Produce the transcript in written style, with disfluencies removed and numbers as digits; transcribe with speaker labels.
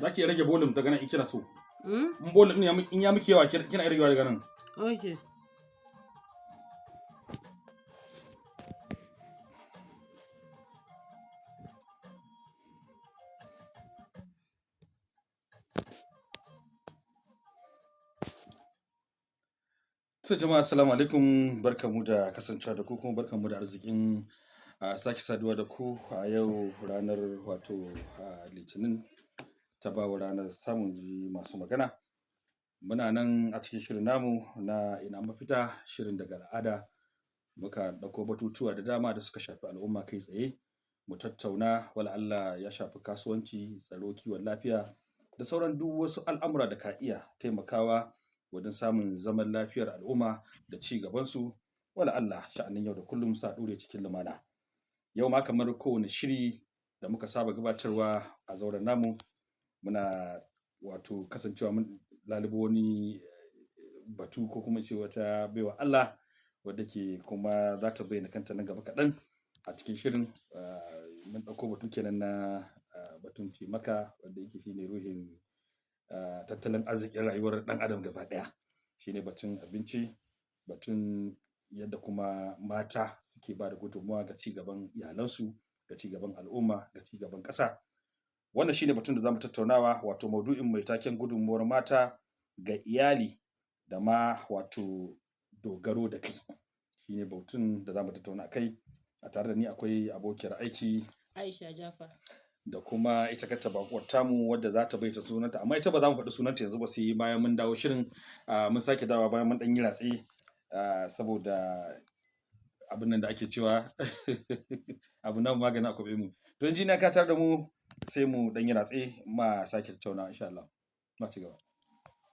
Speaker 1: Za ki rage volume daga nan in kina so.
Speaker 2: Hmm?
Speaker 1: In volume in ya miki yawa kina ragewa daga nan.
Speaker 2: Okay.
Speaker 1: So jama'a assalamu alaikum, barkanmu da kasancewa da ku kuma barkanmu da arzikin sake saduwa da ku a yau ranar wato litinin ta bawa ranar samun ji masu magana. Muna nan a cikin shirin namu na ina mafita, shirin daga al'ada muka ɗauko batutuwa da dama da suka shafi al'umma kai tsaye mu tattauna, wala Allah ya shafi kasuwanci, tsaro, kiwon lafiya da sauran duk wasu al'amura da ka iya taimakawa wajen samun zaman lafiyar al'umma da ci gabansu, wala Allah sha'anin yau da kullum sa ɗure cikin lumana. Yau ma kamar kowane shiri da muka saba gabatarwa a zauren namu muna wato kasancewa mun lalubo wani batu ko kuma ce wata baiwa Allah wadda ke kuma za ta bayyana kanta nan gaba kaɗan a cikin shirin. Mun ɗauko batu kenan na batun cimaka wanda yake shine ruhin tattalin arzikin rayuwar ɗan adam gaba ɗaya. Shine batun abinci, batun yadda kuma mata suke ba da gudunmawa ga cigaban iyalansu, ga cigaban al'umma, ga cigaban ƙasa. Wannan shine batun da za mu tattaunawa, wato maudu'in mai taken gudunmawar mata ga iyali da ma wato dogaro da kai. Shine batun da za mu tattauna a kai. A tare da ni akwai abokiyar aiki
Speaker 2: Aisha Jafar.
Speaker 1: Da kuma ita kanta baƙuwar tamu wadda za ta bayyana sunanta, amma ita ba za mu faɗi sunanta yanzu ba sai bayan mun dawo shirin. Mun sake dawowa bayan mun ɗan yi ratse saboda abin nan da ake cewa abu na magani a kwaɓe mu. To injiniya ka tare da mu sai mu ɗan yi ratse ma sake tattaunawa insha Allah. Ma ci gaba.